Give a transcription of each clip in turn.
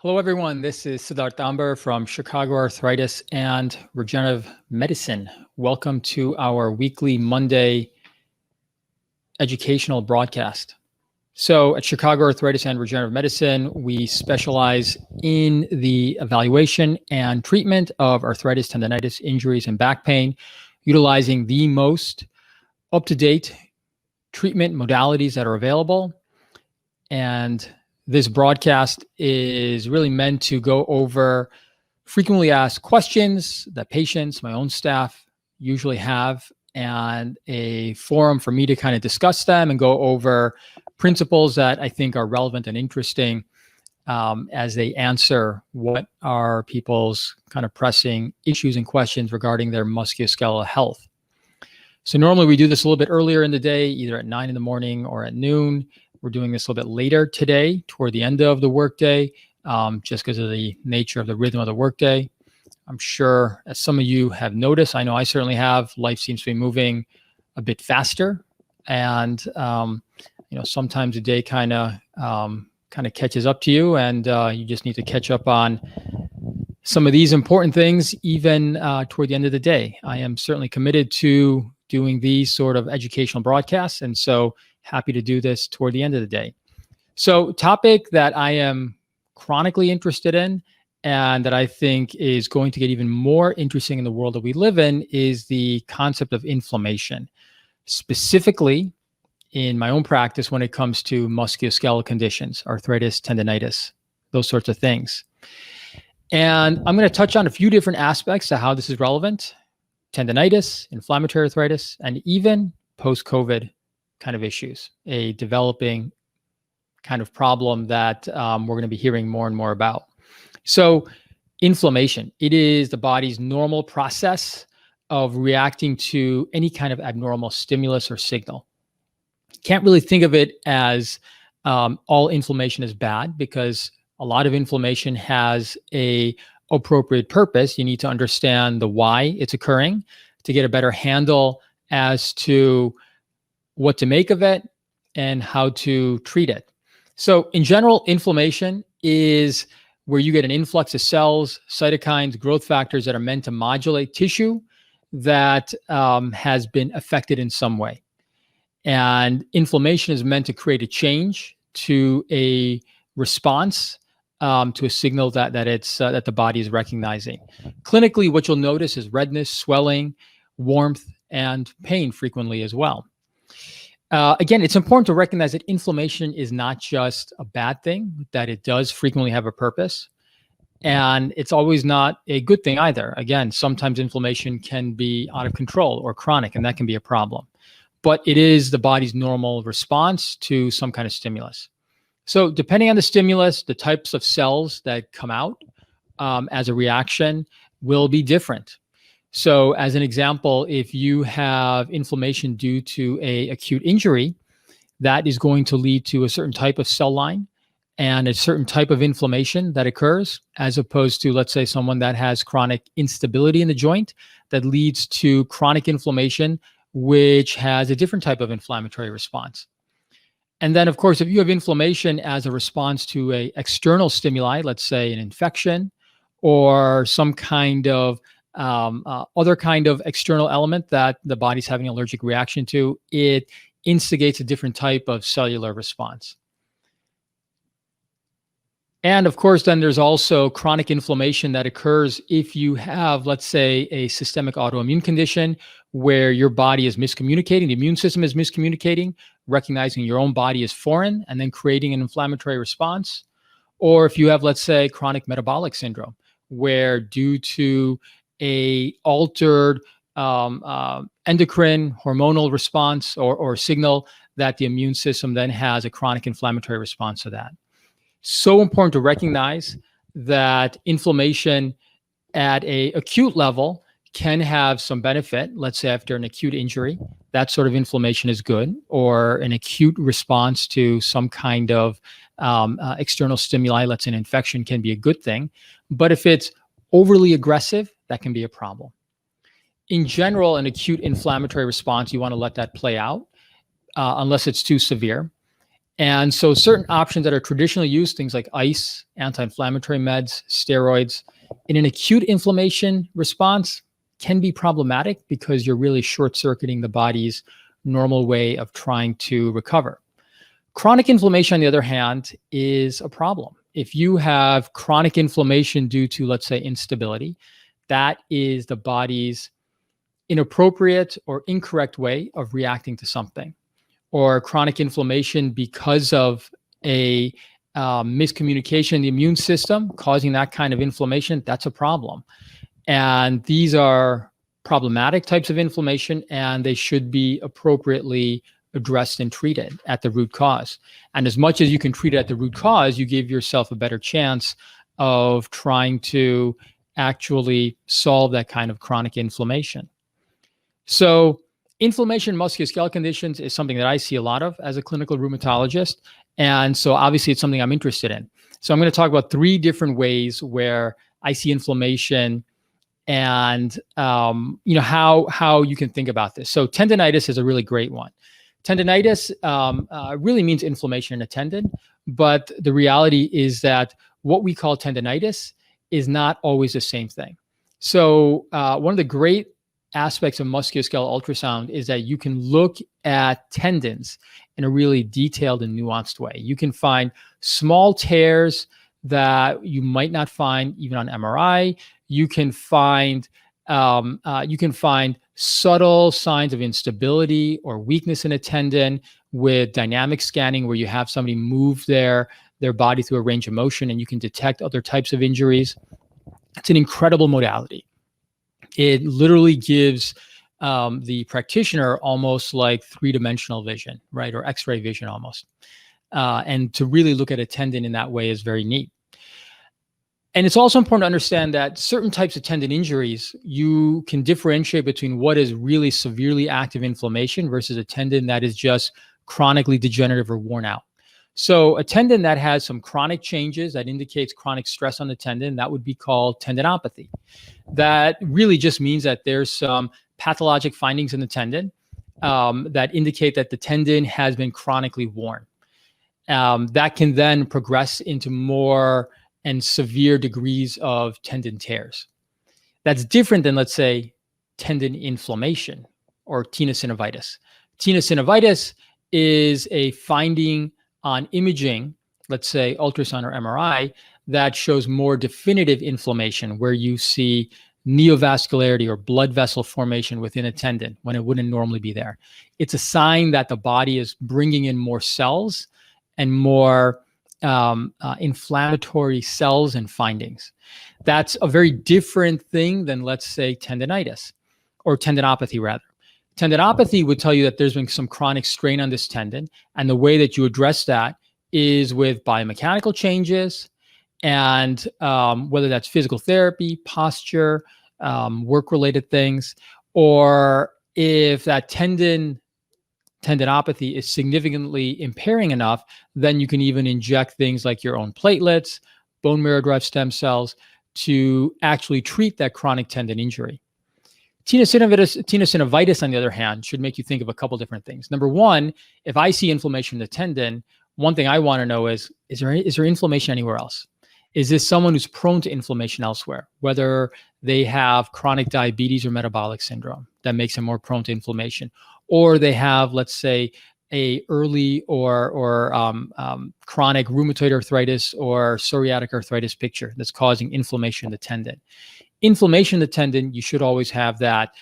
Hello, everyone. This is Siddharth Tambar from Chicago Arthritis and Regenerative Medicine. Welcome to our weekly Monday educational broadcast. So at Chicago Arthritis and Regenerative Medicine, we specialize in the evaluation and treatment of arthritis, tendinitis, injuries, and back pain, utilizing the most up-to-date treatment modalities that are available. And this broadcast is really meant to go over frequently asked questions that patients, my own staff, usually have, and a forum for me to kind of discuss them and go over principles that I think are relevant and interesting as they answer what are people's kind of pressing issues and questions regarding their musculoskeletal health. So normally we do this a little bit earlier in the day, either at 9 in the morning or at noon. We're doing this a little bit later today, toward the end of the workday, just because of the nature of the rhythm of the workday. I'm sure, as some of you have noticed, I know I certainly have, life seems to be moving a bit faster, and sometimes the day kind of catches up to you, and you just need to catch up on some of these important things, even toward the end of the day. I am certainly committed to doing these sort of educational broadcasts, and so happy to do this toward the end of the day. So, topic that I am chronically interested in and that I think is going to get even more interesting in the world that we live in is the concept of inflammation, specifically in my own practice when it comes to musculoskeletal conditions, arthritis, tendinitis, those sorts of things. And I'm going to touch on a few different aspects to how this is relevant: tendinitis, inflammatory arthritis, and even post-COVID kind of issues, a developing kind of problem that we're going to be hearing more and more about. So inflammation, it is the body's normal process of reacting to any kind of abnormal stimulus or signal. Can't really think of it as all inflammation is bad, because a lot of inflammation has a appropriate purpose. You need to understand the why it's occurring to get a better handle as to what to make of it and how to treat it. So in general, inflammation is where you get an influx of cells, cytokines, growth factors that are meant to modulate tissue that has been affected in some way. And inflammation is meant to create a change to a response to a signal that the body is recognizing. Clinically, what you'll notice is redness, swelling, warmth, and pain frequently as well. Again, it's important to recognize that inflammation is not just a bad thing, that it does frequently have a purpose. And it's always not a good thing either. Again, sometimes inflammation can be out of control or chronic, and that can be a problem. But it is the body's normal response to some kind of stimulus. So depending on the stimulus, the types of cells that come out as a reaction will be different. So as an example, if you have inflammation due to an acute injury, that is going to lead to a certain type of cell line and a certain type of inflammation that occurs, as opposed to, let's say, someone that has chronic instability in the joint that leads to chronic inflammation, which has a different type of inflammatory response. And then, of course, if you have inflammation as a response to an external stimuli, let's say an infection or some kind of other kind of external element that the body's having an allergic reaction to, it instigates a different type of cellular response. And of course, then there's also chronic inflammation that occurs if you have, let's say, a systemic autoimmune condition where your body is miscommunicating, the immune system is miscommunicating, recognizing your own body is foreign, and then creating an inflammatory response. Or if you have, let's say, chronic metabolic syndrome, where due to a altered endocrine hormonal response or signal, that the immune system then has a chronic inflammatory response to that. So important to recognize that inflammation at an acute level can have some benefit. Let's say after an acute injury, that sort of inflammation is good, or an acute response to some kind of external stimuli, let's say an infection, can be a good thing. But if it's overly aggressive, that can be a problem. In general, an acute inflammatory response, you want to let that play out unless it's too severe. And so certain options that are traditionally used, things like ice, anti-inflammatory meds, steroids, in an acute inflammation response can be problematic because you're really short-circuiting the body's normal way of trying to recover. Chronic inflammation, on the other hand, is a problem. If you have chronic inflammation due to, let's say, instability, that is the body's inappropriate or incorrect way of reacting to something. Or chronic inflammation because of a miscommunication in the immune system causing that kind of inflammation, that's a problem. And these are problematic types of inflammation, and they should be appropriately addressed and treated at the root cause. And as much as you can treat it at the root cause, you give yourself a better chance of trying to actually solve that kind of chronic inflammation. So inflammation in musculoskeletal conditions is something that I see a lot of as a clinical rheumatologist. And so obviously it's something I'm interested in. So I'm going to talk about 3 different ways where I see inflammation and how you can think about this. So tendinitis is a really great one. Tendinitis really means inflammation in a tendon, but the reality is that what we call tendinitis is not always the same thing. So one of the great aspects of musculoskeletal ultrasound is that you can look at tendons in a really detailed and nuanced way. You can find small tears that you might not find even on MRI. You can find subtle signs of instability or weakness in a tendon with dynamic scanning, where you have somebody move their body through a range of motion, and you can detect other types of injuries. It's an incredible modality. It literally gives the practitioner almost like 3-dimensional vision, right? Or X-ray vision almost. And to really look at a tendon in that way is very neat. And it's also important to understand that certain types of tendon injuries, you can differentiate between what is really severely active inflammation versus a tendon that is just chronically degenerative or worn out. So a tendon that has some chronic changes that indicates chronic stress on the tendon, that would be called tendinopathy. That really just means that there's some pathologic findings in the tendon that indicate that the tendon has been chronically worn. That can then progress into more and severe degrees of tendon tears. That's different than, let's say, tendon inflammation or tenosynovitis. Tenosynovitis is a finding on imaging, let's say ultrasound or MRI, that shows more definitive inflammation, where you see neovascularity or blood vessel formation within a tendon when it wouldn't normally be there. It's a sign that the body is bringing in more cells and more inflammatory cells and findings. That's a very different thing than, let's say, tendinitis or tendinopathy rather. Tendinopathy would tell you that there's been some chronic strain on this tendon, and the way that you address that is with biomechanical changes, and whether that's physical therapy, posture, work-related things, or if that tendinopathy is significantly impairing enough, then you can even inject things like your own platelets, bone marrow-derived stem cells to actually treat that chronic tendon injury. Tenosynovitis, on the other hand, should make you think of a couple different things. Number one, if I see inflammation in the tendon, one thing I want to know is there inflammation anywhere else? Is this someone who's prone to inflammation elsewhere, whether they have chronic diabetes or metabolic syndrome that makes them more prone to inflammation, or they have, let's say, a early or chronic rheumatoid arthritis or psoriatic arthritis picture that's causing inflammation in the tendon. Inflammation in the tendon, you should always have that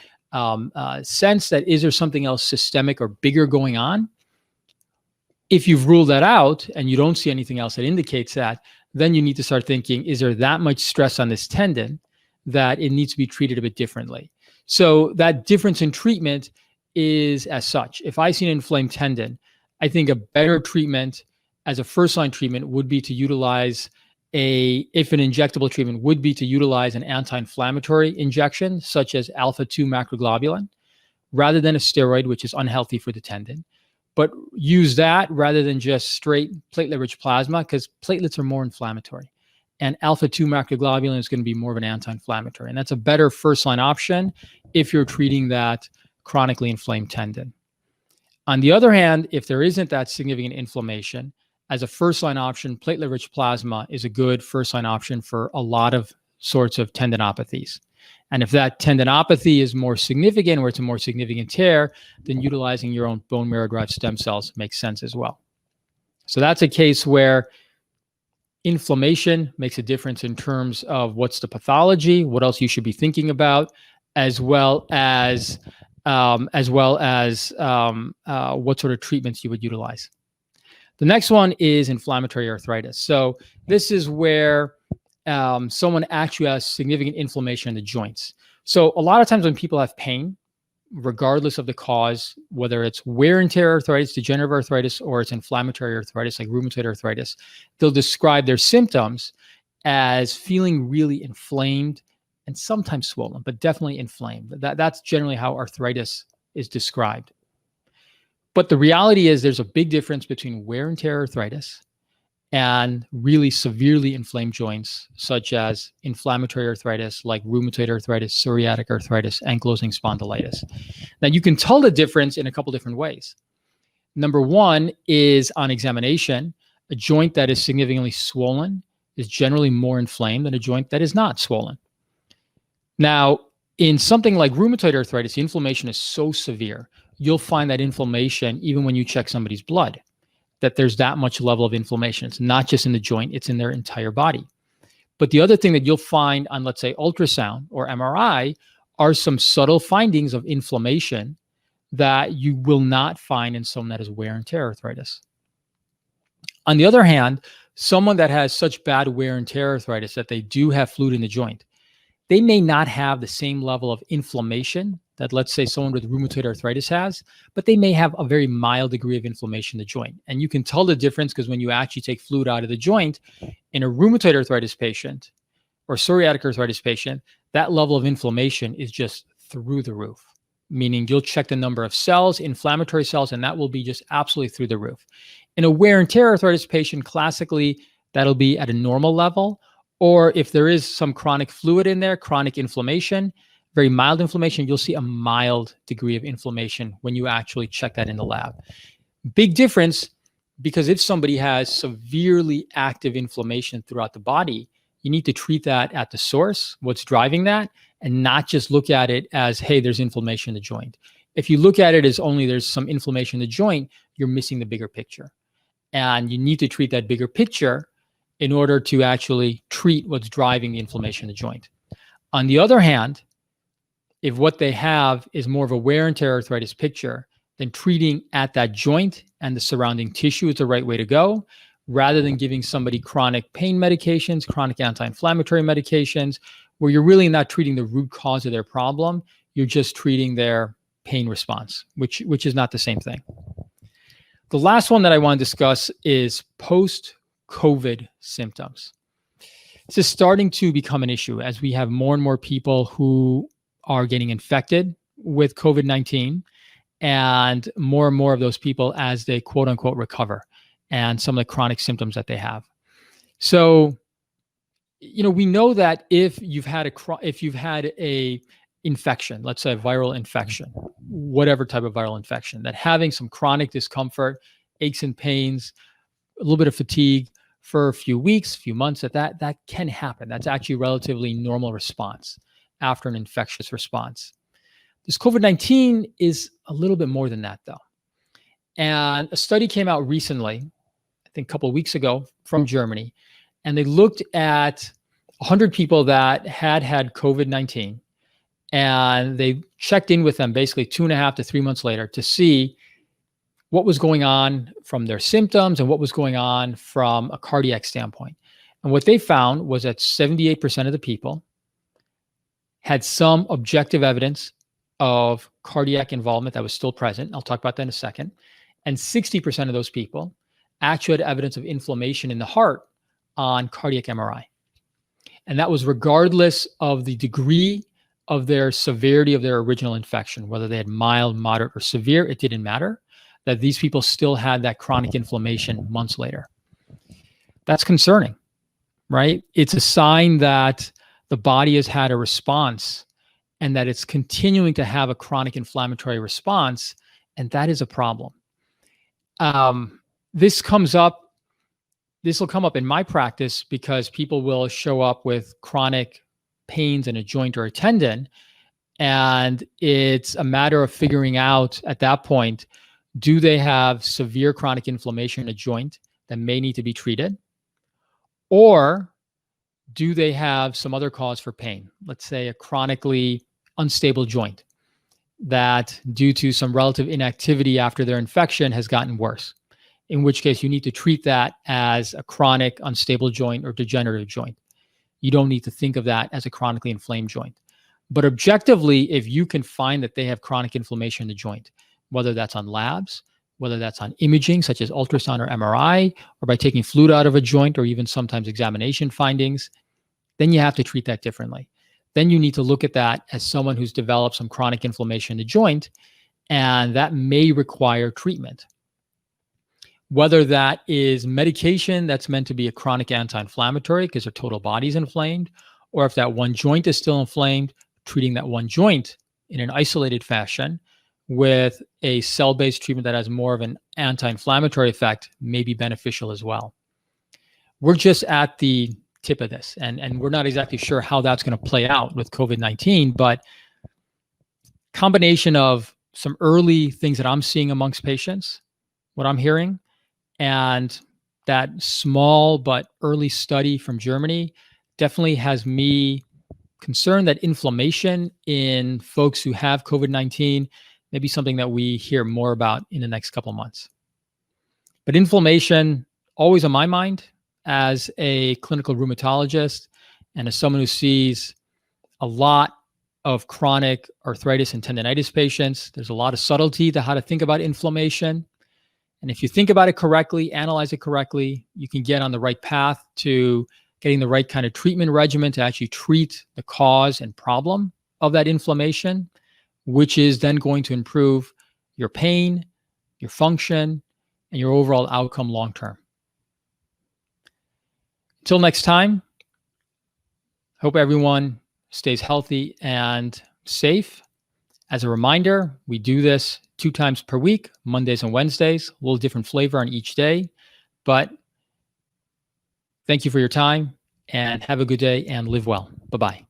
sense that, is there something else systemic or bigger going on? If you've ruled that out and you don't see anything else that indicates that, then you need to start thinking, is there that much stress on this tendon that it needs to be treated a bit differently? So that difference in treatment is as such. If I see an inflamed tendon, I think a better treatment as a first-line treatment would be to utilize if an injectable treatment would be to utilize an anti-inflammatory injection, such as alpha-2 macroglobulin, rather than a steroid, which is unhealthy for the tendon. But use that rather than just straight platelet-rich plasma, because platelets are more inflammatory. And alpha-2 macroglobulin is going to be more of an anti-inflammatory. And that's a better first-line option if you're treating that chronically inflamed tendon. On the other hand, if there isn't that significant inflammation, as a first-line option, platelet-rich plasma is a good first-line option for a lot of sorts of tendinopathies. And if that tendinopathy is more significant, or it's a more significant tear, then utilizing your own bone marrow-derived stem cells makes sense as well. So that's a case where inflammation makes a difference in terms of what's the pathology, what else you should be thinking about, as well as what sort of treatments you would utilize. The next one is inflammatory arthritis. So this is where someone actually has significant inflammation in the joints. So a lot of times when people have pain, regardless of the cause, whether it's wear and tear arthritis, degenerative arthritis, or it's inflammatory arthritis like rheumatoid arthritis, they'll describe their symptoms as feeling really inflamed and sometimes swollen, but definitely inflamed. That's generally how arthritis is described. But the reality is there's a big difference between wear and tear arthritis and really severely inflamed joints, such as inflammatory arthritis, like rheumatoid arthritis, psoriatic arthritis, ankylosing spondylitis. Now, you can tell the difference in a couple different ways. Number one is on examination, a joint that is significantly swollen is generally more inflamed than a joint that is not swollen. Now, in something like rheumatoid arthritis, the inflammation is so severe, you'll find that inflammation even when you check somebody's blood, that there's that much level of inflammation. It's not just in the joint, it's in their entire body. But the other thing that you'll find on, let's say, ultrasound or MRI are some subtle findings of inflammation that you will not find in someone that has wear and tear arthritis. On the other hand, someone that has such bad wear and tear arthritis that they do have fluid in the joint, they may not have the same level of inflammation that, let's say, someone with rheumatoid arthritis has, but they may have a very mild degree of inflammation in the joint. And you can tell the difference because when you actually take fluid out of the joint in a rheumatoid arthritis patient or psoriatic arthritis patient, that level of inflammation is just through the roof, meaning you'll check the number of cells, inflammatory cells, and that will be just absolutely through the roof. In a wear and tear arthritis patient, classically, that'll be at a normal level, or if there is some chronic fluid in there, chronic inflammation, very mild inflammation, you'll see a mild degree of inflammation when you actually check that in the lab. Big difference, because if somebody has severely active inflammation throughout the body, you need to treat that at the source, what's driving that, and not just look at it as, hey, there's inflammation in the joint. If you look at it as only there's some inflammation in the joint, you're missing the bigger picture. And you need to treat that bigger picture in order to actually treat what's driving the inflammation in the joint. On the other hand, if what they have is more of a wear and tear arthritis picture, then treating at that joint and the surrounding tissue is the right way to go, rather than giving somebody chronic pain medications, chronic anti-inflammatory medications, where you're really not treating the root cause of their problem, you're just treating their pain response, which is not the same thing. The last one that I want to discuss is post-COVID symptoms. This is starting to become an issue as we have more and more people who are getting infected with COVID-19, and more of those people as they quote unquote recover, and some of the chronic symptoms that they have. So, we know that if you've had a infection, let's say a viral infection, whatever type of viral infection, that having some chronic discomfort, aches and pains, a little bit of fatigue for a few weeks, few months, that can happen. That's actually a relatively normal response after an infectious response. This COVID-19 is a little bit more than that, though. And a study came out recently, I think a couple of weeks ago, from Germany, and they looked at 100 people that had COVID-19, and they checked in with them basically 2.5 to 3 months later to see what was going on from their symptoms and what was going on from a cardiac standpoint. And what they found was that 78% of the people had some objective evidence of cardiac involvement that was still present. I'll talk about that in a second. And 60% of those people actually had evidence of inflammation in the heart on cardiac MRI. And that was regardless of the degree of their severity of their original infection, whether they had mild, moderate, or severe, it didn't matter, that these people still had that chronic inflammation months later. That's concerning, right? It's a sign that the body has had a response and that it's continuing to have a chronic inflammatory response, and that is a problem. This comes up. This will come up in my practice because people will show up with chronic pains in a joint or a tendon. And it's a matter of figuring out at that point, do they have severe chronic inflammation in a joint that may need to be treated? Or do they have some other cause for pain? Let's say a chronically unstable joint that due to some relative inactivity after their infection has gotten worse, in which case you need to treat that as a chronic unstable joint or degenerative joint. You don't need to think of that as a chronically inflamed joint. But objectively, if you can find that they have chronic inflammation in the joint, whether that's on labs, whether that's on imaging such as ultrasound or MRI, or by taking fluid out of a joint, or even sometimes examination findings, then you have to treat that differently. Then you need to look at that as someone who's developed some chronic inflammation in the joint, and that may require treatment. Whether that is medication that's meant to be a chronic anti-inflammatory because their total body is inflamed, or if that one joint is still inflamed, treating that one joint in an isolated fashion with a cell-based treatment that has more of an anti-inflammatory effect may be beneficial as well. We're just at the tip of this, and we're not exactly sure how that's going to play out with COVID-19, but combination of some early things that I'm seeing amongst patients, what I'm hearing, and that small but early study from Germany definitely has me concerned that inflammation in folks who have COVID-19 may be something that we hear more about in the next couple of months. But inflammation, always on my mind as a clinical rheumatologist and as someone who sees a lot of chronic arthritis and tendinitis patients. There's a lot of subtlety to how to think about inflammation. And if you think about it correctly, analyze it correctly, you can get on the right path to getting the right kind of treatment regimen to actually treat the cause and problem of that inflammation, which is then going to improve your pain, your function, and your overall outcome long-term. Until next time, hope everyone stays healthy and safe. As a reminder, we do this 2 times per week, Mondays and Wednesdays, a little different flavor on each day. But thank you for your time and have a good day and live well. Bye-bye.